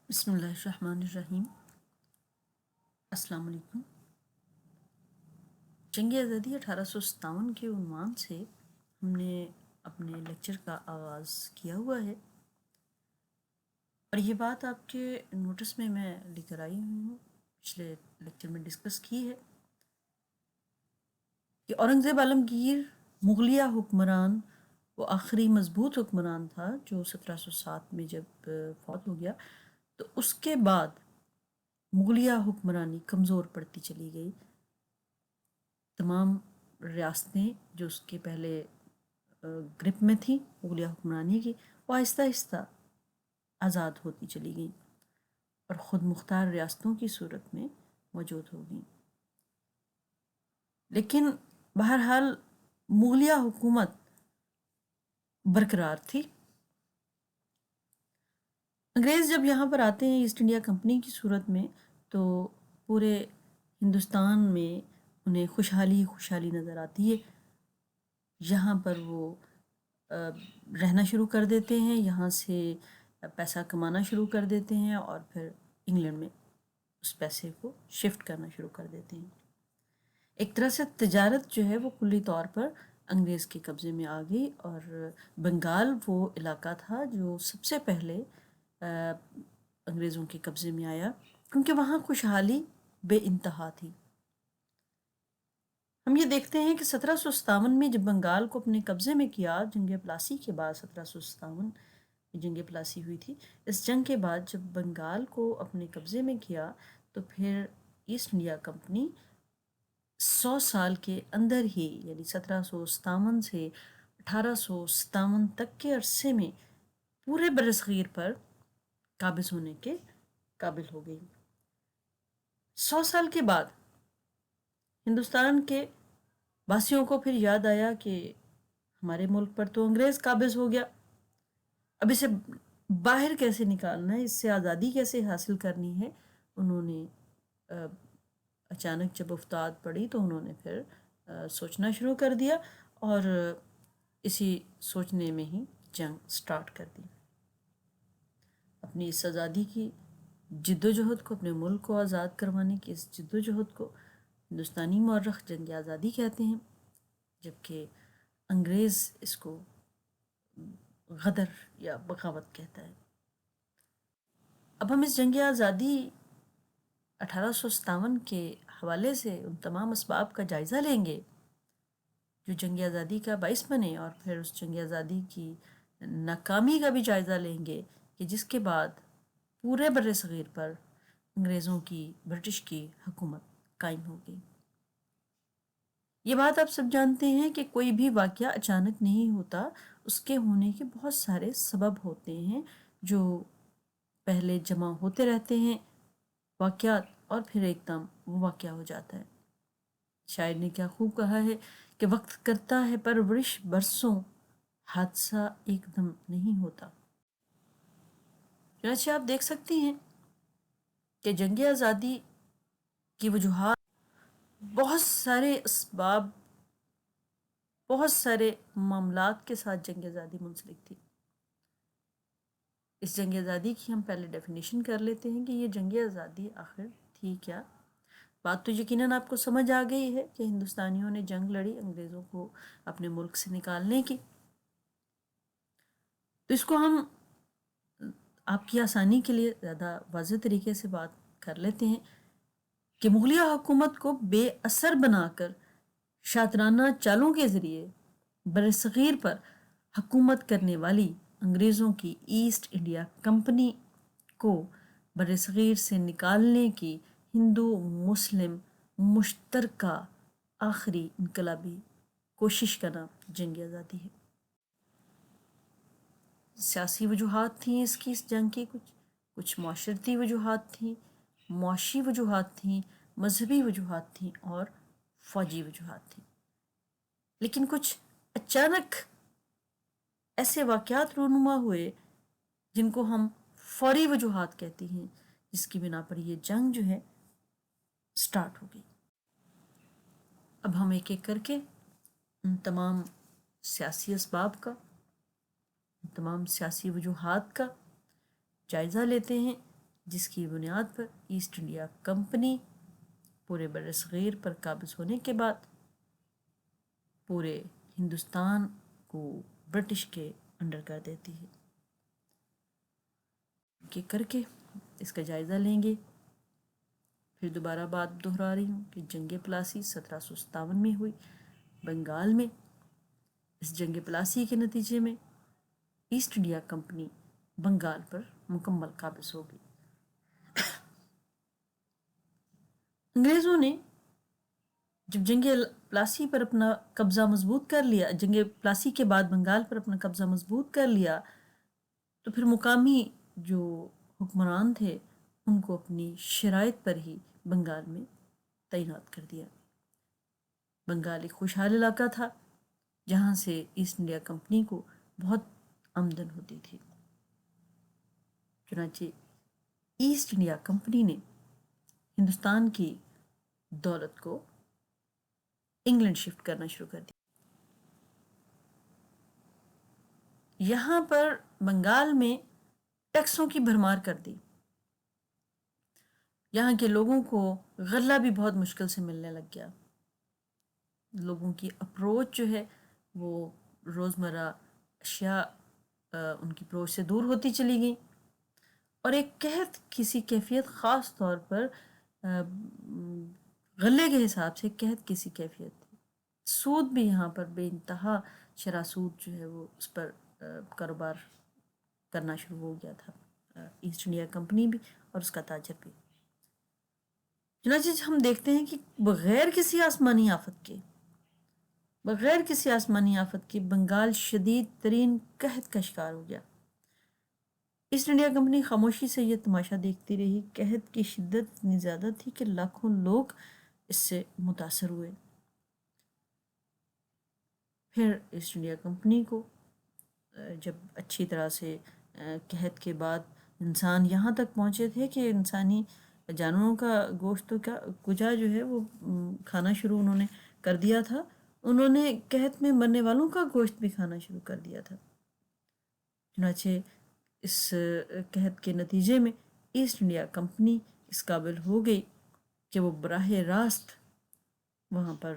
بسم اللہ الرحمن الرحیم۔ السلام علیکم۔ جنگ آزادی 1857 کے عنوان سے ہم نے اپنے لیکچر کا آغاز کیا ہوا ہے، اور یہ بات آپ کے نوٹس میں لے کر آئی ہوں، پچھلے لیکچر میں ڈسکس کی ہے کہ اورنگزیب عالمگیر مغلیہ حکمران وہ آخری مضبوط حکمران تھا جو 1707 میں جب فوت ہو گیا، تو اس کے بعد مغلیہ حکمرانی کمزور پڑتی چلی گئی۔ تمام ریاستیں جو اس کے پہلے گرپ میں تھیں مغلیہ حکمرانی کی، وہ آہستہ آہستہ آزاد ہوتی چلی گئیں اور خود مختار ریاستوں کی صورت میں موجود ہو گئیں۔ لیکن بہرحال مغلیہ حکومت برقرار تھی۔ انگریز جب یہاں پر آتے ہیں ایسٹ انڈیا کمپنی کی صورت میں، تو پورے ہندوستان میں انہیں خوشحالی نظر آتی ہے۔ یہاں پر وہ رہنا شروع کر دیتے ہیں، یہاں سے پیسہ کمانا شروع کر دیتے ہیں، اور پھر انگلینڈ میں اس پیسے کو شفٹ کرنا شروع کر دیتے ہیں۔ ایک طرح سے تجارت جو ہے وہ کلی طور پر انگریز کے قبضے میں آ گئی، اور بنگال وہ علاقہ تھا جو سب سے پہلے انگریزوں کے قبضے میں آیا، کیونکہ وہاں خوشحالی بے انتہا تھی۔ ہم یہ دیکھتے ہیں کہ 1757 میں جب بنگال کو اپنے قبضے میں کیا، جنگ پلاسی کے بعد 1757 میں جنگ پلاسی ہوئی تھی، اس جنگ کے بعد جب بنگال کو اپنے قبضے میں کیا، تو پھر ایسٹ انڈیا کمپنی 100 سال کے اندر ہی، یعنی 1757 سے 1857 تک کے عرصے میں پورے برصغیر پر قابض ہونے کے قابل ہو گئی۔ 100 سال کے بعد ہندوستان کے باسیوں کو پھر یاد آیا کہ ہمارے ملک پر تو انگریز قابض ہو گیا، اب اسے باہر کیسے نکالنا ہے، اس سے آزادی کیسے حاصل کرنی ہے۔ انہوں نے اچانک جب افتاد پڑی تو انہوں نے پھر سوچنا شروع کر دیا، اور اسی سوچنے میں ہی جنگ سٹارٹ کر دی۔ اپنی اس آزادی کی جد و جہد کو، اپنے ملک کو آزاد کروانے کی اس جد و جہد کو ہندوستانی مورخ جنگ آزادی کہتے ہیں، جبکہ انگریز اس کو غدر یا بغاوت کہتا ہے۔ اب ہم اس جنگ آزادی 1857 کے حوالے سے ان تمام اسباب کا جائزہ لیں گے جو جنگ آزادی کا باعث بنے، اور پھر اس جنگ آزادی کی ناکامی کا بھی جائزہ لیں گے کہ جس کے بعد پورے بر صغیر پر انگریزوں کی، برٹش کی حکومت قائم ہو گئی۔ یہ بات آپ سب جانتے ہیں کہ کوئی بھی واقعہ اچانک نہیں ہوتا، اس کے ہونے کے بہت سارے سبب ہوتے ہیں جو پہلے جمع ہوتے رہتے ہیں واقعات، اور پھر ایک دم وہ واقعہ ہو جاتا ہے۔ شاعر نے کیا خوب کہا ہے کہ وقت کرتا ہے پرورش برسوں، حادثہ ایک دم نہیں ہوتا۔ چنانچہ آپ دیکھ سکتے ہیں کہ جنگ آزادی کی وجوہات، بہت سارے اسباب، بہت سارے معاملات کے ساتھ جنگ آزادی منسلک تھی۔ اس جنگ آزادی کی ہم پہلے ڈیفینیشن کر لیتے ہیں کہ یہ جنگ آزادی آخر تھی کیا۔ بات تو یقیناً آپ کو سمجھ آ گئی ہے کہ ہندوستانیوں نے جنگ لڑی انگریزوں کو اپنے ملک سے نکالنے کی۔ تو اس کو ہم آپ کی آسانی کے لیے زیادہ واضح طریقے سے بات کر لیتے ہیں کہ مغلیہ حکومت کو بے اثر بنا کر شاطرانہ چالوں کے ذریعے برصغیر پر حکومت کرنے والی انگریزوں کی ایسٹ انڈیا کمپنی کو برصغیر سے نکالنے کی ہندو مسلم مشترکہ آخری انقلابی کوشش کا نام جنگ آزادی ہے۔ سیاسی وجوہات تھیں اس جنگ کی، کچھ معاشرتی وجوہات تھیں، معاشی وجوہات تھیں، مذہبی وجوہات تھیں، اور فوجی وجوہات تھیں۔ لیکن کچھ اچانک ایسے واقعات رونما ہوئے جن کو ہم فوری وجوہات کہتے ہیں، جس کی بنا پر یہ جنگ جو ہے سٹارٹ ہو گئی۔ اب ہم ایک ایک کر کے ان تمام سیاسی اسباب کا، ان تمام سیاسی وجوہات کا جائزہ لیتے ہیں جس کی بنیاد پر ایسٹ انڈیا کمپنی پورے بر صغیر پر قابض ہونے کے بعد پورے ہندوستان کو برٹش کے انڈر کر دیتی ہے۔ کہ کر کے اس کا جائزہ لیں گے۔ پھر دوبارہ بات دہرا رہی ہوں کہ جنگ پلاسی 1757 میں ہوئی بنگال میں۔ اس جنگ پلاسی کے نتیجے میں ایسٹ انڈیا کمپنی بنگال پر مکمل قابض ہو گئی۔ انگریزوں نے جب جنگ پلاسی پر اپنا قبضہ مضبوط کر لیا، جنگ پلاسی کے بعد بنگال پر اپنا قبضہ مضبوط کر لیا، تو پھر مقامی جو حکمران تھے ان کو اپنی شرائط پر ہی بنگال میں تعینات کر دیا۔ بنگال ایک خوشحال علاقہ تھا جہاں سے ایسٹ انڈیا کمپنی کو بہت آمدن ہوتی تھی۔ چنانچہ ایسٹ انڈیا کمپنی نے ہندوستان کی دولت کو انگلینڈ شفٹ کرنا شروع کر دیا۔ یہاں پر بنگال میں ٹیکسوں کی بھرمار کر دی۔ یہاں کے لوگوں کو غلہ بھی بہت مشکل سے ملنے لگ گیا۔ لوگوں کی اپروچ جو ہے وہ روزمرہ اشیاء ان کی اپروچ سے دور ہوتی چلی گئی، اور ایک قحط کسی کیفیت، خاص طور پر غلے کے حساب سے قحط کسی کیفیت تھی۔ سود بھی یہاں پر بے انتہا شرح سود جو ہے وہ اس پر کاروبار کرنا شروع ہو گیا تھا، ایسٹ انڈیا کمپنی بھی اور اس کا تاجر بھی۔ چنانچہ ہم دیکھتے ہیں کہ بغیر کسی آسمانی آفت کے بنگال شدید ترین قحط کا شکار ہو گیا۔ ایسٹ انڈیا کمپنی خاموشی سے یہ تماشا دیکھتی رہی۔ قحط کی شدت اتنی زیادہ تھی کہ لاکھوں لوگ اس سے متاثر ہوئے۔ پھر ایسٹ انڈیا کمپنی کو جب اچھی طرح سے قحط کے بعد انسان یہاں تک پہنچے تھے کہ انسانی جانوروں کا گوشت تو کجا جو ہے وہ کھانا شروع انہوں نے کر دیا تھا، انہوں نے قحط میں مرنے والوں کا گوشت بھی کھانا شروع کر دیا تھا۔ چنانچہ اس قحط کے نتیجے میں ایسٹ انڈیا کمپنی اس قابل ہو گئی کہ وہ براہ راست وہاں پر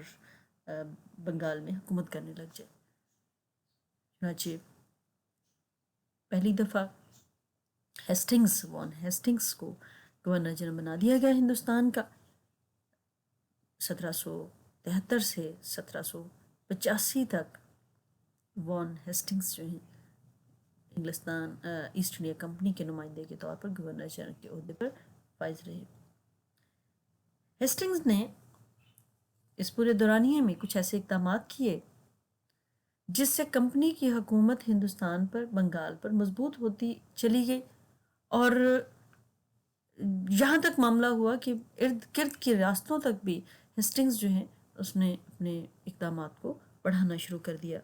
بنگال میں حکومت کرنے لگ جائے۔ چنانچہ پہلی دفعہ وان ہیسٹنگس کو گورنر جنرل بنا دیا گیا ہندوستان کا۔ 1773 سے 1785 تک وان ہیسٹنگس جو ہیں انگلستان ایسٹ انڈیا کمپنی کے نمائندے کے طور پر گورنر جنرل کے عہدے پر فائز رہے۔ ہیسٹنگس نے اس پورے دورانیے میں کچھ ایسے اقدامات کیے جس سے کمپنی کی حکومت ہندوستان پر، بنگال پر مضبوط ہوتی چلی گئی، اور یہاں تک معاملہ ہوا کہ ارد گرد کی ریاستوں تک بھی ہیسٹنگس جو ہیں اس نے اپنے اقدامات کو بڑھانا شروع کر دیا۔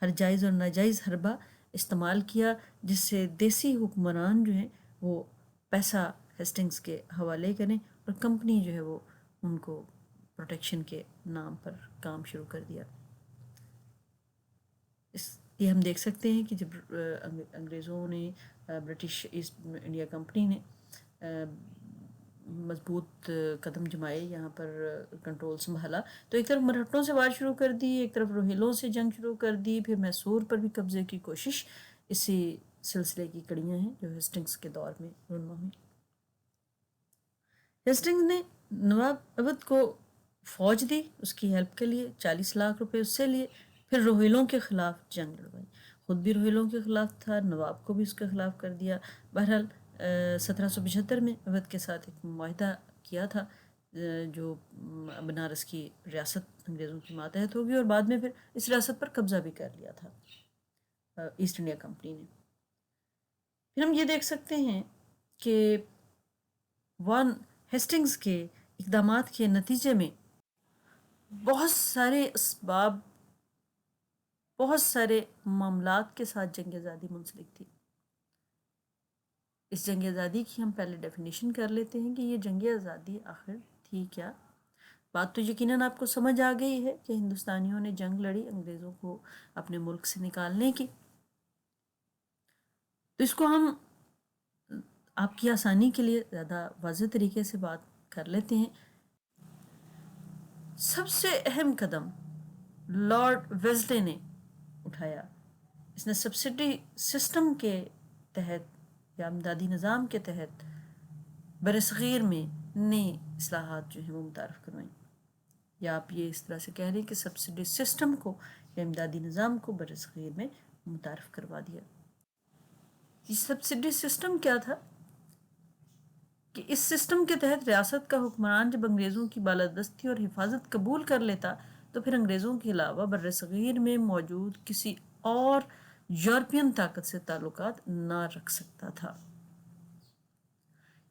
ہر جائز اور ناجائز حربہ استعمال کیا جس سے دیسی حکمران جو ہیں وہ پیسہ ہیسٹنگس کے حوالے کریں، اور کمپنی جو ہے وہ ان کو پروٹیکشن کے نام پر کام شروع کر دیا۔ یہ ہم دیکھ سکتے ہیں کہ جب انگریزوں نے، برٹش ایسٹ انڈیا کمپنی نے مضبوط قدم جمائے، یہاں پر کنٹرول سنبھالا، تو ایک طرف مرہٹوں سے وار شروع کر دی، ایک طرف روہیلوں سے جنگ شروع کر دی، پھر میسور پر بھی قبضے کی کوشش۔ اسی سلسلے کی کڑیاں ہیں جو ہیسٹنگس کے دور میں رونما ہوئی۔ ہیسٹنگس نے نواب اودھ کو فوج دی اس کی ہیلپ کے لیے، 40 لاکھ روپے اس سے لیے، پھر روہیلوں کے خلاف جنگ لڑوائی۔ خود بھی روہیلوں کے خلاف تھا، نواب کو بھی اس کے خلاف کر دیا۔ بہرحال 1775 میں اودھ کے ساتھ ایک معاہدہ کیا تھا جو بنارس کی ریاست انگریزوں کی ماتحت ہوگی، اور بعد میں پھر اس ریاست پر قبضہ بھی کر لیا تھا ایسٹ انڈیا کمپنی نے۔ پھر ہم یہ دیکھ سکتے ہیں کہ وان ہیسٹنگس کے اقدامات کے نتیجے میں بہت سارے اسباب، بہت سارے معاملات کے ساتھ جنگ آزادی منسلک تھی۔ اس جنگ آزادی کی ہم پہلے ڈیفینیشن کر لیتے ہیں کہ یہ جنگ آزادی آخر تھی کیا۔ بات تو یقیناً آپ کو سمجھ آ گئی ہے کہ ہندوستانیوں نے جنگ لڑی انگریزوں کو اپنے ملک سے نکالنے کی۔ تو اس کو ہم آپ کی آسانی کے لیے زیادہ واضح طریقے سے بات کر لیتے ہیں۔ سب سے اہم قدم لارڈ ویزلے نے اٹھایا، اس نے سبسڈی سسٹم کے تحت یا امدادی نظام کے تحت برصغیر میں نئی اصلاحات جو ہیں وہ متعارف کروائیں، یا آپ یہ اس طرح سے کہہ رہے ہیں کہ سبسڈی سسٹم کو یا امدادی نظام کو برصغیر میں متعارف کروا دیا۔ یہ سبسڈی سسٹم کیا تھا کہ اس سسٹم کے تحت ریاست کا حکمران جب انگریزوں کی بالادستی اور حفاظت قبول کر لیتا تو پھر انگریزوں کے علاوہ برصغیر میں موجود کسی اور یورپین طاقت سے تعلقات نہ رکھ سکتا تھا۔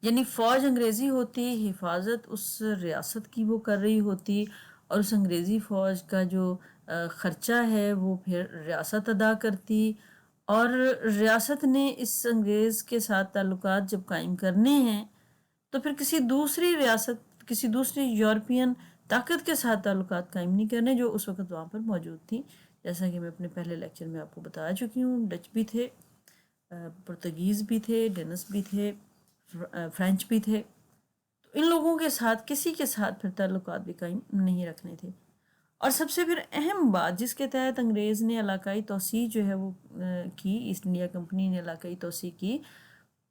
یعنی فوج انگریزی ہوتی، حفاظت اس ریاست کی وہ کر رہی ہوتی، اور اس انگریزی فوج کا جو خرچہ ہے وہ پھر ریاست ادا کرتی، اور ریاست نے اس انگریز کے ساتھ تعلقات جب قائم کرنے ہیں تو پھر کسی دوسری ریاست، کسی دوسری یورپین طاقت کے ساتھ تعلقات قائم نہیں کرنے جو اس وقت وہاں پر موجود تھی۔ جیسا کہ میں اپنے پہلے لیکچر میں آپ کو بتا چکی ہوں، ڈچ بھی تھے، پرتگیز بھی تھے، ڈینس بھی تھے، فرینچ بھی تھے، تو ان لوگوں کے ساتھ کسی کے ساتھ پھر تعلقات بھی قائم نہیں رکھنے تھے۔ اور سب سے پھر اہم بات جس کے تحت انگریز نے علاقائی توسیع جو ہے وہ کی، ایسٹ انڈیا کمپنی نے علاقائی توسیع کی،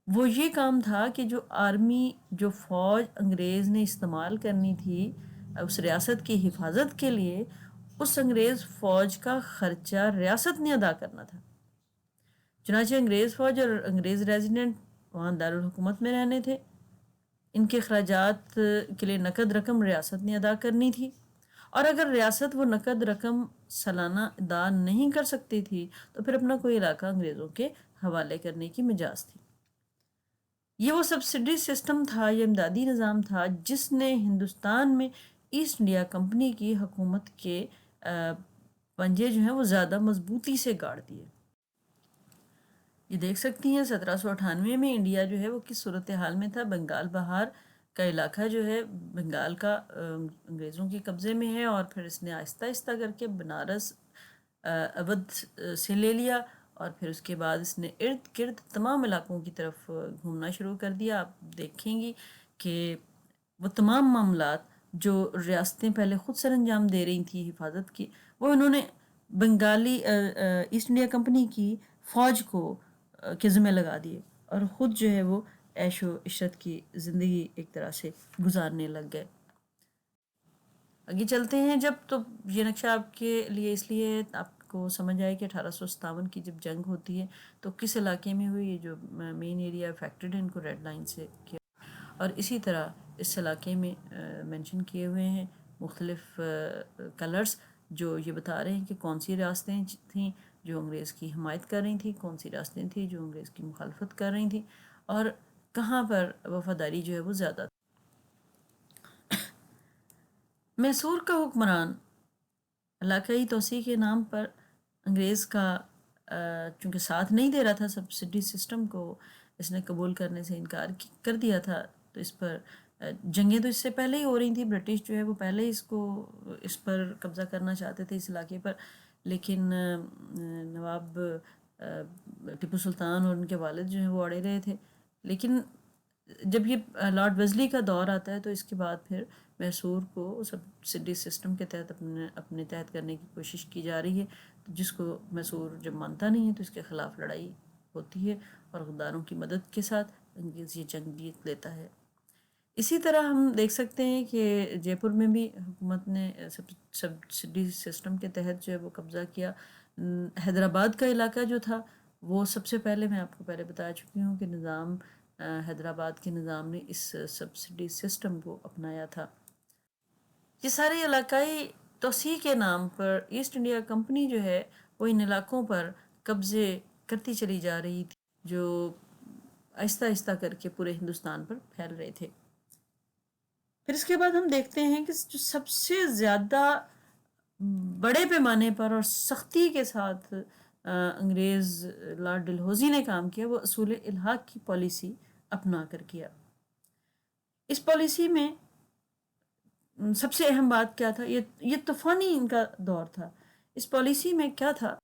وہ یہ کام تھا کہ جو آرمی، جو فوج انگریز نے استعمال کرنی تھی اس ریاست کی حفاظت کے لیے، اس انگریز فوج کا خرچہ ریاست نے ادا کرنا تھا۔ چنانچہ انگریز فوج اور انگریز ریزیڈنٹ وہاں دارالحکومت میں رہنے تھے، ان کے اخراجات کے لیے نقد رقم ریاست نے ادا کرنی تھی، اور اگر ریاست وہ نقد رقم سالانہ ادا نہیں کر سکتی تھی تو پھر اپنا کوئی علاقہ انگریزوں کے حوالے کرنے کی مجاز تھی۔ یہ وہ سبسڈی سسٹم تھا، یہ امدادی نظام تھا جس نے ہندوستان میں ایسٹ انڈیا کمپنی کی حکومت کے پنجے جو ہیں وہ زیادہ مضبوطی سے گاڑ دیے۔ یہ دیکھ سکتی ہیں 1798 میں انڈیا جو ہے وہ کس صورتحال میں تھا۔ بنگال بہار کا علاقہ جو ہے بنگال کا انگریزوں کے قبضے میں ہے، اور پھر اس نے آہستہ آہستہ کر کے بنارس اودھ سے لے لیا، اور پھر اس کے بعد اس نے ارد گرد تمام علاقوں کی طرف گھومنا شروع کر دیا۔ آپ دیکھیں گی کہ وہ تمام معاملات جو ریاستیں پہلے خود سر انجام دے رہی تھیں حفاظت کی، وہ انہوں نے بنگالی ایسٹ انڈیا کمپنی کی فوج کو کے ذمہ لگا دیے، اور خود جو ہے وہ عیش و عشرت کی زندگی ایک طرح سے گزارنے لگ گئے۔ آگے چلتے ہیں جب، تو یہ نقشہ آپ کے لیے اس لیے آپ کو سمجھ آئے کہ 1857 کی جب جنگ ہوتی ہے تو کس علاقے میں ہوئی، یہ جو مین ایریا افیکٹڈ ہے ان کو ریڈ لائن سے کیا، اور اسی طرح اس علاقے میں مینشن کیے ہوئے ہیں مختلف کلرز جو یہ بتا رہے ہیں کہ کون سی ریاستیں تھیں جو انگریز کی حمایت کر رہی تھیں، کون سی ریاستیں تھیں جو انگریز کی مخالفت کر رہی تھیں، اور کہاں پر وفاداری جو ہے وہ زیادہ تھی۔ میسور کا حکمران علاقائی توسیع کے نام پر انگریز کا چونکہ ساتھ نہیں دے رہا تھا سبسڈی سسٹم کو، اس نے قبول کرنے سے انکار کر دیا تھا، تو اس پر جنگیں تو اس سے پہلے ہی ہو رہی تھیں، برٹش جو ہے وہ پہلے ہی اس پر قبضہ کرنا چاہتے تھے اس علاقے پر، لیکن نواب ٹیپو سلطان اور ان کے والد جو ہیں وہ اڑے رہے تھے۔ لیکن جب یہ لارڈ ویزلی کا دور آتا ہے تو اس کے بعد پھر میسور کو سبسڈی سسٹم کے تحت اپنے تحت کرنے کی کوشش کی جا رہی ہے، جس کو میسور جب مانتا نہیں ہے تو اس کے خلاف لڑائی ہوتی ہے، اور غداروں کی مدد کے ساتھ انگریز یہ جنگ جیت لیتا ہے۔ اسی طرح ہم دیکھ سکتے ہیں کہ جے پور میں بھی حکومت نے سبسڈی سسٹم کے تحت جو ہے وہ قبضہ کیا۔ حیدرآباد کا علاقہ جو تھا وہ سب سے پہلے، میں آپ کو پہلے بتا چکی ہوں کہ نظام حیدرآباد کے نظام نے اس سبسڈی سسٹم کو اپنایا تھا۔ یہ سارے علاقائی توسیع کے نام پر ایسٹ انڈیا کمپنی جو ہے وہ ان علاقوں پر قبضے کرتی چلی جا رہی تھی جو آہستہ آہستہ کر کے پورے ہندوستان پر پھیل رہے تھے۔ پھر اس کے بعد ہم دیکھتے ہیں کہ جو سب سے زیادہ بڑے پیمانے پر اور سختی کے ساتھ انگریز لارڈ ڈلہوزی نے کام کیا، وہ اصول الحاق کی پالیسی اپنا کر کیا۔ اس پالیسی میں سب سے اہم بات کیا تھا، یہ طوفانی ان کا دور تھا۔ اس پالیسی میں کیا تھا،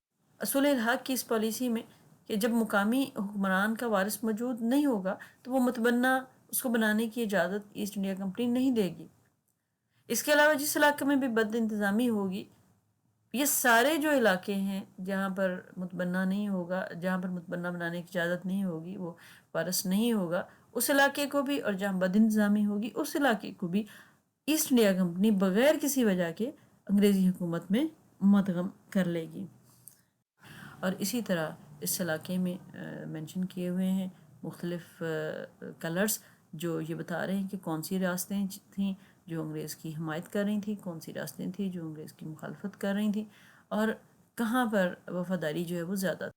اصول الحاق کی اس پالیسی میں کہ جب مقامی حکمران کا وارث موجود نہیں ہوگا تو وہ متبنہ اس کو بنانے کی اجازت ایسٹ انڈیا کمپنی نہیں دے گی۔ اس کے علاوہ جس علاقے میں بھی بد انتظامی ہوگی، یہ سارے جو علاقے ہیں جہاں پر متبنہ نہیں ہوگا، جہاں پر متبنہ بنانے کی اجازت نہیں ہوگی، وہ وارث نہیں ہوگا، اس علاقے کو بھی، اور جہاں بد انتظامی ہوگی اس علاقے کو بھی ایسٹ انڈیا کمپنی بغیر کسی وجہ کے انگریزی حکومت میں مدغم کر لے گی۔ اور اسی طرح اس علاقے میں منشن کیے ہوئے ہیں مختلف کلرز جو یہ بتا رہے ہیں کہ کون سی ریاستیں تھیں جو انگریز کی حمایت کر رہی تھیں، کون سی ریاستیں تھیں جو انگریز کی مخالفت کر رہی تھیں، اور کہاں پر وفاداری جو ہے وہ زیادہ تھی۔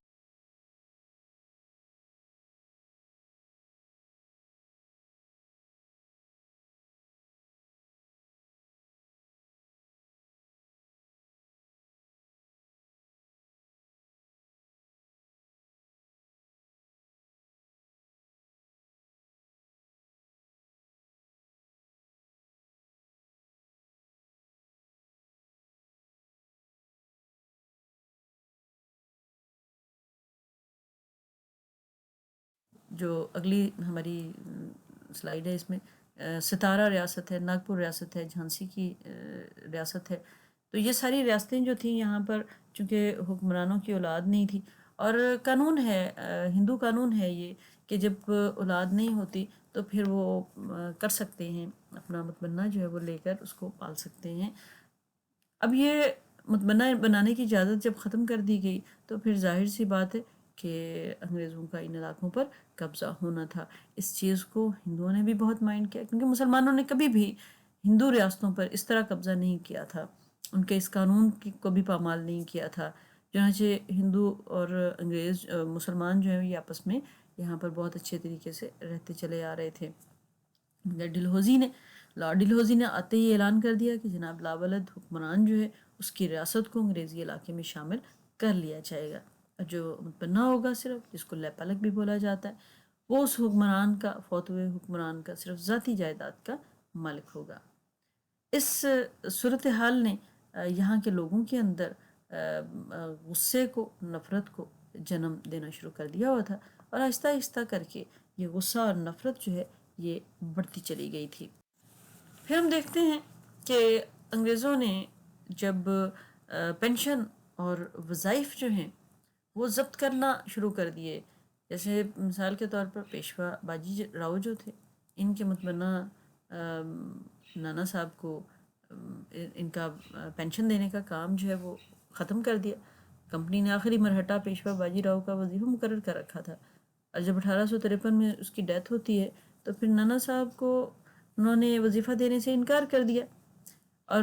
جو اگلی ہماری سلائیڈ ہے اس میں ستارہ ریاست ہے، ناگپور ریاست ہے، جھانسی کی ریاست ہے۔ تو یہ ساری ریاستیں جو تھیں یہاں پر چونکہ حکمرانوں کی اولاد نہیں تھی، اور قانون ہے، ہندو قانون ہے یہ، کہ جب اولاد نہیں ہوتی تو پھر وہ کر سکتے ہیں اپنا متبنہ جو ہے وہ لے کر اس کو پال سکتے ہیں۔ اب یہ متبنہ بنانے کی اجازت جب ختم کر دی گئی تو پھر ظاہر سی بات ہے کہ انگریزوں کا ان علاقوں پر قبضہ ہونا تھا۔ اس چیز کو ہندوؤں نے بھی بہت مائنڈ کیا، کیونکہ مسلمانوں نے کبھی بھی ہندو ریاستوں پر اس طرح قبضہ نہیں کیا تھا، ان کے اس قانون کو بھی پامال نہیں کیا تھا۔ چنانچہ ہندو اور انگریز مسلمان جو ہیں یہ آپس میں یہاں پر بہت اچھے طریقے سے رہتے چلے آ رہے تھے۔ لارڈ ڈلہوزی نے آتے ہی اعلان کر دیا کہ جناب لاولد حکمران جو ہے اس کی ریاست کو انگریزی علاقے میں شامل کر لیا جائے گا، اور جو متبنہ ہوگا صرف، جس کو لیپالک بھی بولا جاتا ہے، وہ اس حکمران کا، فوت ہوئے حکمران کا صرف ذاتی جائیداد کا مالک ہوگا۔ اس صورتحال نے یہاں کے لوگوں کے اندر غصے کو، نفرت کو جنم دینا شروع کر دیا ہوا تھا، اور آہستہ آہستہ کر کے یہ غصہ اور نفرت جو ہے یہ بڑھتی چلی گئی تھی۔ پھر ہم دیکھتے ہیں کہ انگریزوں نے جب پینشن اور وظائف جو ہیں وہ ضبط کرنا شروع کر دیے، جیسے مثال کے طور پر پیشوا باجی راؤ جو تھے، ان کے متبنہ نانا صاحب کو ان کا پینشن دینے کا کام جو ہے وہ ختم کر دیا۔ کمپنی نے آخری مرہٹہ پیشوا باجی راؤ کا وظیفہ مقرر کر رکھا تھا، اور جب 1853 میں اس کی ڈیتھ ہوتی ہے تو پھر نانا صاحب کو انہوں نے وظیفہ دینے سے انکار کر دیا، اور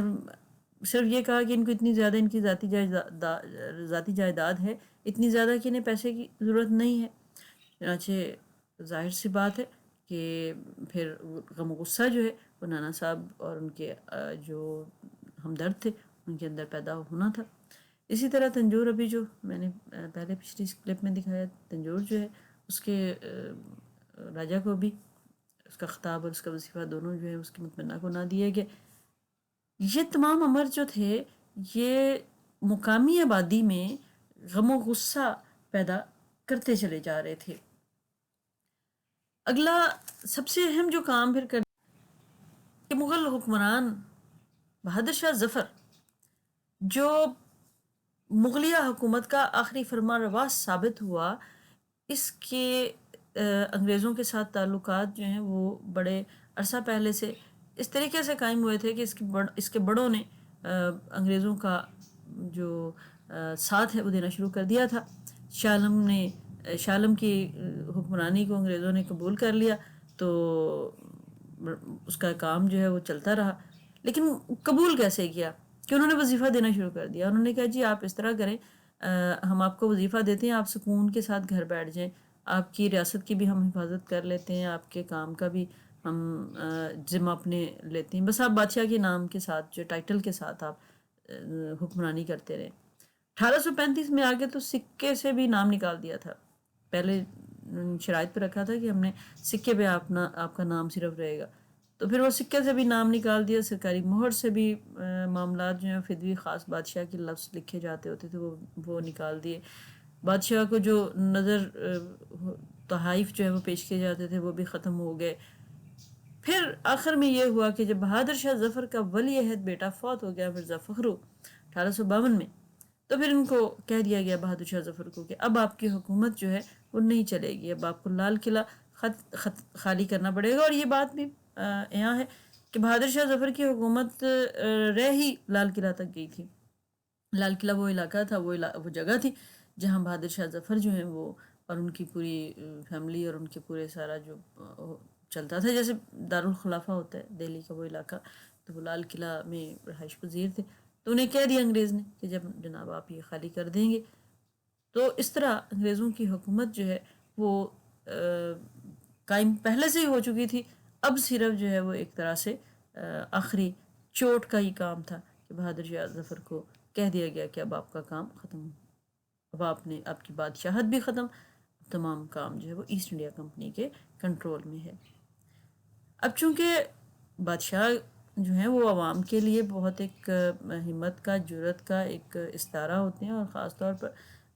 صرف یہ کہا کہ ان کو اتنی زیادہ ان کی ذاتی جائیداد ہے، اتنی زیادہ کہ انہیں پیسے کی ضرورت نہیں ہے۔ چنانچہ ظاہر سی بات ہے کہ پھر غم و غصہ جو ہے وہ نانا صاحب اور ان کے جو ہمدرد تھے ان کے اندر پیدا ہونا تھا۔ اسی طرح تنجور، ابھی جو میں نے پہلے پچھلی کلپ میں دکھایا، تنجور جو ہے اس کے راجہ کو بھی اس کا خطاب اور اس کا وظیفہ دونوں جو ہے اس کے متمنہ کو نہ دیے گئے۔ یہ تمام امر جو تھے یہ مقامی آبادی میں غم و غصہ پیدا کرتے چلے جا رہے تھے۔ اگلا سب سے اہم جو کام پھر کہ مغل حکمران بہادر شاہ ظفر، جو مغلیہ حکومت کا آخری فرما روا ثابت ہوا، اس کے انگریزوں کے ساتھ تعلقات جو ہیں وہ بڑے عرصہ پہلے سے اس طریقے سے قائم ہوئے تھے کہ اس کے بڑوں نے انگریزوں کا جو ساتھ ہے وہ دینا شروع کر دیا تھا۔ شاہ عالم کی حکمرانی کو انگریزوں نے قبول کر لیا تو اس کا کام جو ہے وہ چلتا رہا، لیکن قبول کیسے کیا کہ انہوں نے وظیفہ دینا شروع کر دیا۔ انہوں نے کہا جی آپ اس طرح کریں، ہم آپ کو وظیفہ دیتے ہیں، آپ سکون کے ساتھ گھر بیٹھ جائیں، آپ کی ریاست کی بھی ہم حفاظت کر لیتے ہیں، آپ کے کام کا بھی ہم ذمہ اپنے لیتے ہیں، بس آپ بادشاہ کے نام کے ساتھ، جو ٹائٹل کے ساتھ آپ حکمرانی کرتے رہیں۔ 1835 میں آگے تو سکے سے بھی نام نکال دیا تھا، پہلے شرائط پہ رکھا تھا کہ ہم نے سکے پہ آپ کا نام صرف رہے گا، تو پھر وہ سکے سے بھی نام نکال دیا، سرکاری مہر سے بھی معاملات جو ہیں فدوی خاص بادشاہ کے لفظ لکھے جاتے ہوتے تھے وہ نکال دیے۔ بادشاہ کو جو نظر تحائف جو ہے وہ پیش کیے جاتے تھے وہ بھی ختم ہو گئے. پھر آخر میں یہ ہوا کہ جب بہادر شاہ ظفر کا ولی عہد بیٹا فوت ہو گیا مرزا فخرو 1852 میں، تو پھر ان کو کہہ دیا گیا بہادر شاہ ظفر کو کہ اب آپ کی حکومت جو ہے وہ نہیں چلے گی، اب آپ کو لال قلعہ خالی کرنا پڑے گا. اور یہ بات بھی یہاں ہے کہ بہادر شاہ ظفر کی حکومت رہ ہی لال قلعہ تک گئی تھی. لال قلعہ وہ علاقہ تھا، وہ جگہ تھی جہاں بہادر شاہ ظفر جو ہیں وہ اور ان کی پوری فیملی اور ان کے پورے سارا جو چلتا تھا، جیسے دارالخلافہ ہوتا ہے دہلی کا وہ علاقہ، تو وہ لال قلعہ میں رہائش پذیر تھے. تو انہیں کہہ دیا انگریز نے کہ جب جناب آپ یہ خالی کر دیں گے. تو اس طرح انگریزوں کی حکومت جو ہے وہ قائم پہلے سے ہی ہو چکی تھی. اب صرف جو ہے وہ ایک طرح سے آخری چوٹ کا ہی کام تھا کہ بہادر شاہ ظفر کو کہہ دیا گیا کہ اب آپ کا کام ختم، اب آپ کی بادشاہت بھی ختم، تمام کام جو ہے وہ ایسٹ انڈیا کمپنی کے کنٹرول میں ہے. اب چونکہ بادشاہ جو ہیں وہ عوام کے لیے بہت ایک ہمت کا، جرأت کا ایک استعارہ ہوتے ہیں، اور خاص طور پر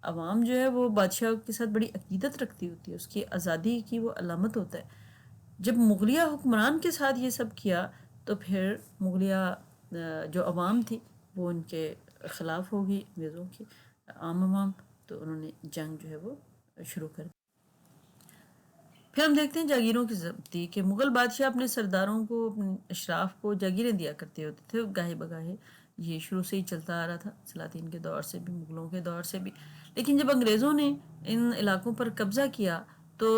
عوام جو ہے وہ بادشاہ کے ساتھ بڑی عقیدت رکھتی ہوتی ہے، اس کی آزادی کی وہ علامت ہوتا ہے. جب مغلیہ حکمران کے ساتھ یہ سب کیا تو پھر مغلیہ جو عوام تھی وہ ان کے خلاف ہوگی، انگریزوں کی عام عوام، تو انہوں نے جنگ جو ہے وہ شروع کر دی. پھر ہم دیکھتے ہیں جاگیروں کی ضبطی، کہ مغل بادشاہ اپنے سرداروں کو، اپنے اشراف کو جاگیریں دیا کرتے ہوتے تھے گاہے بگاہے. یہ شروع سے ہی چلتا آ رہا تھا، سلاطین کے دور سے بھی، مغلوں کے دور سے بھی. لیکن جب انگریزوں نے ان علاقوں پر قبضہ کیا تو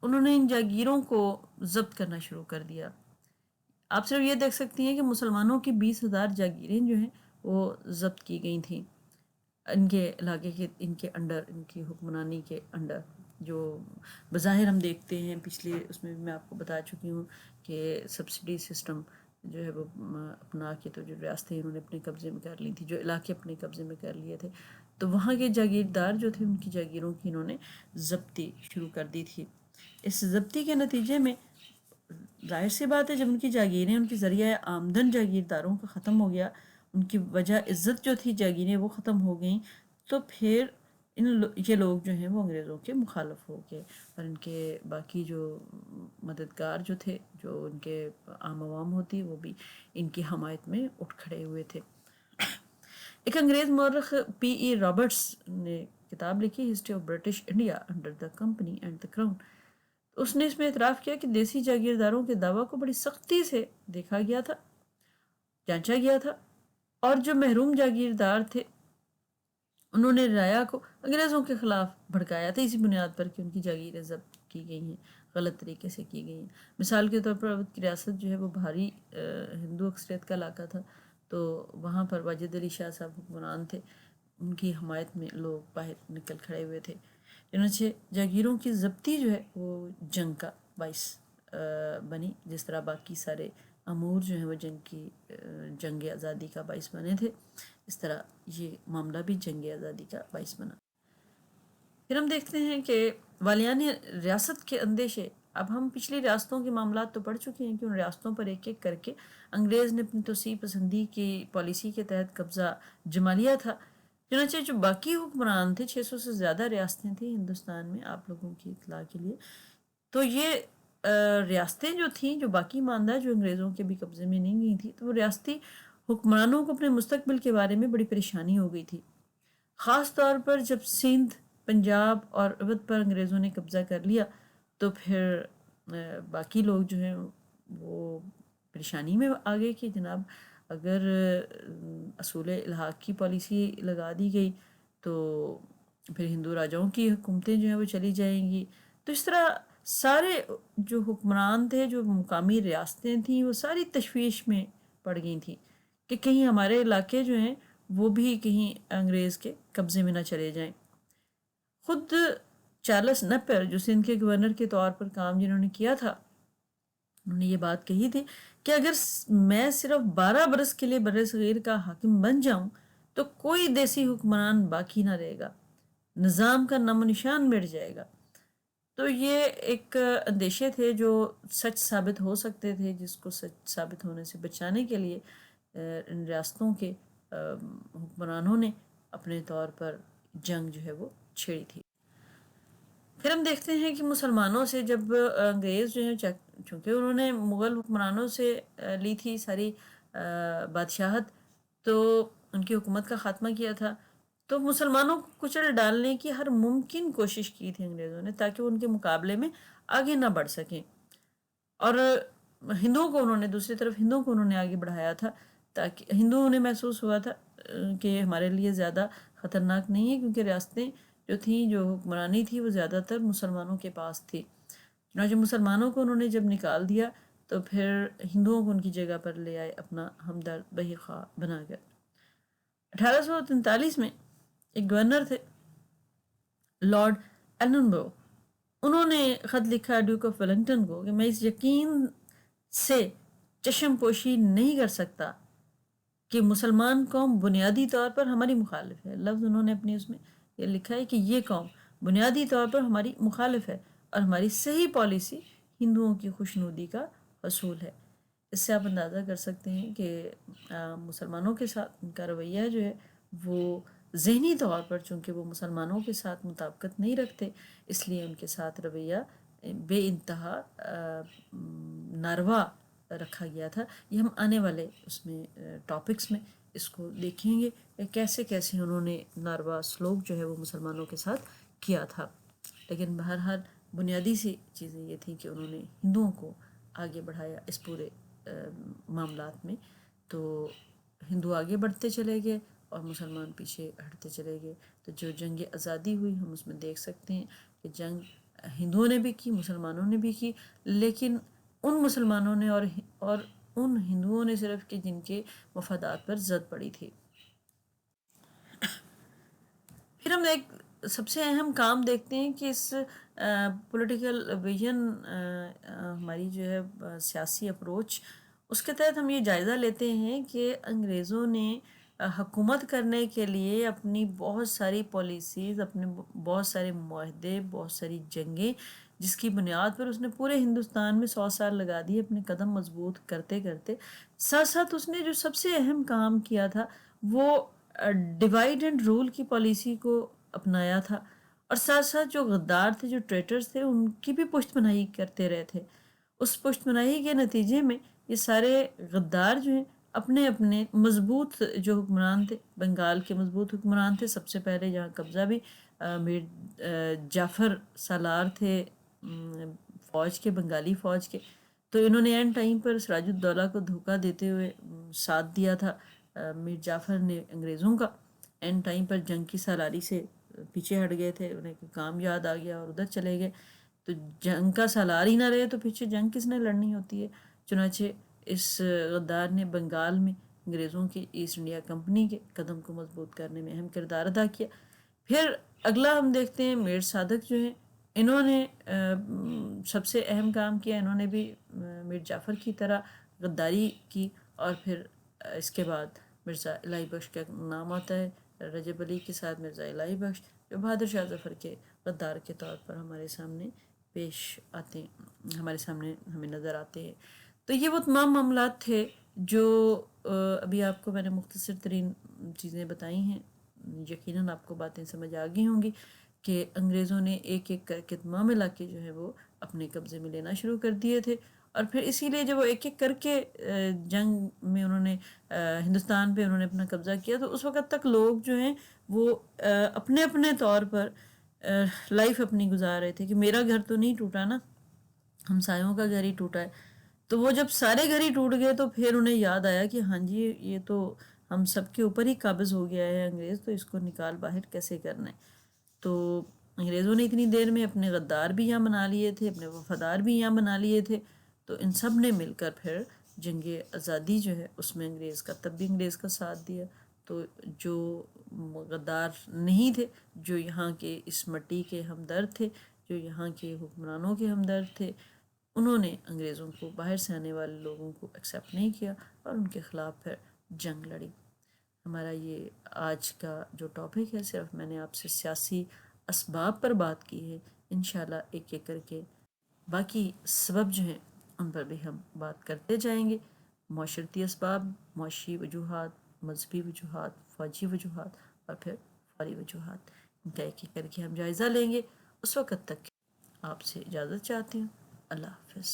انہوں نے ان جاگیروں کو ضبط کرنا شروع کر دیا. آپ صرف یہ دیکھ سکتی ہیں کہ مسلمانوں کی 20,000 جاگیریں جو ہیں وہ ضبط کی گئی تھیں ان کے علاقے کے، ان کے انڈر، ان کی حکمرانی کے انڈر. جو بظاہر ہم دیکھتے ہیں پچھلے اس میں بھی میں آپ کو بتا چکی ہوں کہ سبسڈی سسٹم جو ہے وہ اپنا کے تو جو ریاستیں انہوں نے اپنے قبضے میں کر لی تھی، جو علاقے اپنے قبضے میں کر لیے تھے، تو وہاں کے جاگیردار جو تھے ان کی جاگیروں کی انہوں نے ضبطی شروع کر دی تھی. اس ضبطی کے نتیجے میں ظاہر سی بات ہے جب ان کی جاگیریں، ان کی ذریعہ آمدن جاگیرداروں کا ختم ہو گیا، ان کی وجہ عزت جو تھی جاگیریں وہ ختم ہو گئیں، تو پھر یہ لوگ جو ہیں وہ انگریزوں کے مخالف ہو گئے، اور ان کے باقی جو مددگار جو تھے، جو ان کے عام عوام ہوتی، وہ بھی ان کی حمایت میں اٹھ کھڑے ہوئے تھے. ایک انگریز مورخ پی ای رابرٹس نے کتاب لکھی history of British India under the company and the crown. اس نے اس میں اعتراف کیا کہ دیسی جاگیرداروں کے دعویٰ کو بڑی سختی سے دیکھا گیا تھا، جانچا گیا تھا، اور جو محروم جاگیردار تھے انہوں نے رعایا کو انگریزوں کے خلاف بھڑکایا تھا، اسی بنیاد پر کہ ان کی جاگیریں ضبط کی گئی ہیں، غلط طریقے سے کی گئی ہیں. مثال کے طور پر اودھ کی ریاست جو ہے وہ بھاری ہندو اکثریت کا علاقہ تھا، تو وہاں پر واجد علی شاہ صاحب حکمران تھے، ان کی حمایت میں لوگ باہر نکل کھڑے ہوئے تھے. چنانچہ جاگیروں کی ضبطی جو ہے وہ جنگ کا باعث بنی، جس طرح باقی سارے امور جو ہیں وہ جنگ آزادی کا باعث بنے تھے، اس طرح یہ معاملہ بھی جنگ آزادی کا باعث بنا. پھر ہم دیکھتے ہیں کہ والیان ریاست کے اندیشے. اب ہم پچھلی ریاستوں کے معاملات تو پڑھ چکے ہیں کہ ان ریاستوں پر ایک ایک کر کے انگریز نے اپنی توسیع پسندی کی پالیسی کے تحت قبضہ جما لیا تھا. چنانچہ جو باقی حکمران تھے، 600 سے زیادہ ریاستیں تھیں ہندوستان میں، آپ لوگوں کی اطلاع کے لیے. تو یہ ریاستیں جو تھیں، جو باقی ماندہ، جو انگریزوں کے بھی قبضے میں نہیں گئی تھیں، تو وہ ریاستی حکمرانوں کو اپنے مستقبل کے بارے میں بڑی پریشانی ہو گئی تھی. خاص طور پر جب سندھ، پنجاب اور اودھ پر انگریزوں نے قبضہ کر لیا تو پھر باقی لوگ جو ہیں وہ پریشانی میں آ گئے کہ جناب اگر اصول الحاق کی پالیسی لگا دی گئی تو پھر ہندو راجاؤں کی حکومتیں جو ہیں وہ چلی جائیں گی. تو اس طرح سارے جو حکمران تھے، جو مقامی ریاستیں تھیں، وہ ساری تشویش میں پڑ گئی تھیں کہ کہیں ہمارے علاقے جو ہیں وہ بھی کہیں انگریز کے قبضے میں نہ چلے جائیں. خود چارلس نپر جو سندھ کے گورنر کے طور پر کام جنہوں نے کیا تھا، انہوں نے یہ بات کہی تھی کہ اگر میں صرف 12 برس کے لیے بر صغیر کا حاکم بن جاؤں تو کوئی دیسی حکمران باقی نہ رہے گا، نظام کا نام و نشان مٹ جائے گا. تو یہ ایک اندیشے تھے جو سچ ثابت ہو سکتے تھے، جس کو سچ ثابت ہونے سے بچانے کے لیے ان ریاستوں کے حکمرانوں نے اپنے طور پر جنگ جو ہے وہ چھیڑی تھی۔ پھر ہم دیکھتے ہیں کہ مسلمانوں سے جب انگریز جو ہیں چونکہ انہوں نے مغل حکمرانوں سے لی تھی ساری بادشاہت، تو ان کی حکومت کا خاتمہ کیا تھا، تو مسلمانوں کو کچل ڈالنے کی ہر ممکن کوشش کی تھی انگریزوں نے، تاکہ ان کے مقابلے میں آگے نہ بڑھ سکیں۔ اور ہندوؤں کو انہوں نے دوسری طرف ہندوؤں کو انہوں نے آگے بڑھایا تھا، تاکہ ہندوؤں نے محسوس ہوا تھا کہ ہمارے لیے زیادہ خطرناک نہیں ہے، کیونکہ ریاستیں جو تھیں، جو حکمرانی تھی، وہ زیادہ تر مسلمانوں کے پاس تھی۔ چنانچہ مسلمانوں کو انہوں نے جب نکال دیا تو پھر ہندوؤں کو ان کی جگہ پر لے آئے اپنا ہمدرد بہی خواہ بنا کر۔ 1843 میں ایک گورنر تھے لارڈ ایلنبرو، انہوں نے خط لکھا ڈیوک آف ویلنگٹن کو کہ میں اس یقین سے چشم پوشی نہیں کر سکتا کہ مسلمان قوم بنیادی طور پر ہماری مخالف ہے۔ لفظ انہوں نے اپنی اس میں یہ لکھا ہے کہ یہ قوم بنیادی طور پر ہماری مخالف ہے اور ہماری صحیح پالیسی ہندوؤں کی خوشنودی کا حصول ہے۔ اس سے آپ اندازہ کر سکتے ہیں کہ مسلمانوں کے ساتھ ان کا رویہ جو ہے وہ ذہنی طور پر، چونکہ وہ مسلمانوں کے ساتھ مطابقت نہیں رکھتے، اس لیے ان کے ساتھ رویہ بے انتہا ناروا رکھا گیا تھا۔ یہ ہم آنے والے اس میں ٹاپکس میں اس کو دیکھیں گے کہ کیسے کیسے انہوں نے ناروا سلوک جو ہے وہ مسلمانوں کے ساتھ کیا تھا۔ لیکن بہرحال بنیادی سی چیزیں یہ تھیں کہ انہوں نے ہندوؤں کو آگے بڑھایا اس پورے معاملات میں، تو ہندو آگے بڑھتے چلے گئے اور مسلمان پیچھے ہٹتے چلے گئے۔ تو جو جنگ آزادی ہوئی، ہم اس میں دیکھ سکتے ہیں کہ جنگ ہندوؤں نے بھی کی، مسلمانوں نے بھی کی، لیکن ان مسلمانوں نے اور ان ہندوؤں نے صرف کہ جن کے مفادات پر زد پڑی تھی۔ پھر ہم ایک سب سے اہم کام دیکھتے ہیں کہ اس پولیٹیکل ویژن، ہماری جو ہے سیاسی اپروچ، اس کے تحت ہم یہ جائزہ لیتے ہیں کہ انگریزوں نے حکومت کرنے کے لیے اپنی بہت ساری پالیسیز، اپنے بہت سارے معاہدے، بہت ساری جنگیں، جس کی بنیاد پر اس نے پورے ہندوستان میں 100 سال لگا دیے اپنے قدم مضبوط کرتے کرتے، ساتھ ساتھ اس نے جو سب سے اہم کام کیا تھا وہ ڈیوائڈ اینڈ رول کی پالیسی کو اپنایا تھا، اور ساتھ ساتھ جو غدار تھے، جو ٹریٹرز تھے، ان کی بھی پشت پناہی کرتے رہے تھے۔ اس پشت پناہی کے نتیجے میں یہ سارے غدار جو ہیں اپنے اپنے مضبوط جو حکمران تھے، بنگال کے مضبوط حکمران تھے، سب سے پہلے جہاں قبضہ بھی میر جعفر سالار تھے فوج کے، بنگالی فوج کے، تو انہوں نے اینڈ ٹائم پر سراج الدولہ کو دھوکہ دیتے ہوئے ساتھ دیا تھا میر جعفر نے انگریزوں کا۔ اینڈ ٹائم پر جنگ کی سالاری سے پیچھے ہٹ گئے تھے، انہیں کام یاد آ گیا اور ادھر چلے گئے، تو جنگ کا سالار ہی نہ رہے تو پیچھے جنگ کس نے لڑنی ہوتی ہے۔ چنانچہ اس غدار نے بنگال میں انگریزوں کی ایسٹ انڈیا کمپنی کے قدم کو مضبوط کرنے میں اہم کردار ادا کیا۔ پھر اگلا ہم دیکھتے ہیں میر صادق جو ہیں، انہوں نے سب سے اہم کام کیا، انہوں نے بھی میر جعفر کی طرح غداری کی، اور پھر اس کے بعد مرزا الہی بخش کا نام آتا ہے، رجب علی کے ساتھ مرزا الہی بخش، جو بہادر شاہ ظفر کے غدار کے طور پر ہمارے سامنے پیش آتے ہیں، ہمارے سامنے ہمیں نظر آتے ہیں۔ تو یہ وہ تمام معاملات تھے جو ابھی آپ کو میں نے مختصر ترین چیزیں بتائی ہیں، یقیناً آپ کو باتیں سمجھ آ گئی ہوں گی کہ انگریزوں نے ایک ایک کر کے تمام علاقے جو ہیں وہ اپنے قبضے میں لینا شروع کر دیے تھے، اور پھر اسی لیے جب وہ ایک ایک کر کے جنگ میں انہوں نے ہندوستان پہ انہوں نے اپنا قبضہ کیا، تو اس وقت تک لوگ جو ہیں وہ اپنے اپنے طور پر لائف اپنی گزار رہے تھے کہ میرا گھر تو نہیں ٹوٹا نا، ہمسایوں کا گھر ہی ٹوٹا ہے۔ تو وہ جب سارے گھر ہی ٹوٹ گئے تو پھر انہیں یاد آیا کہ ہاں جی، یہ تو ہم سب کے اوپر ہی قابض ہو گیا ہے انگریز، تو اس کو نکال باہر کیسے کرنا ہے۔ تو انگریزوں نے اتنی دیر میں اپنے غدار بھی یہاں بنا لیے تھے، اپنے وفادار بھی یہاں بنا لیے تھے، تو ان سب نے مل کر پھر جنگ آزادی جو ہے اس میں انگریز کا، تب بھی انگریز کا ساتھ دیا۔ تو جو غدار نہیں تھے، جو یہاں کے اس مٹی کے ہمدرد تھے، جو یہاں کے حکمرانوں کے ہمدرد تھے، انہوں نے انگریزوں کو، باہر سے آنے والے لوگوں کو ایکسیپٹ نہیں کیا اور ان کے خلاف پھر جنگ لڑی۔ ہمارا یہ آج کا جو ٹاپک ہے، صرف میں نے آپ سے سیاسی اسباب پر بات کی ہے، انشاءاللہ ایک ایک کر کے باقی سبب جو ہیں ان پر بھی ہم بات کرتے جائیں گے، معاشرتی اسباب، معاشی وجوہات، مذہبی وجوہات، فوجی وجوہات، اور پھر فوری وجوہات۔ ان کا ایک ایک کر کے ہم جائزہ لیں گے۔ اس وقت تک آپ سے اجازت چاہتی ہوں۔ اللہ حافظ۔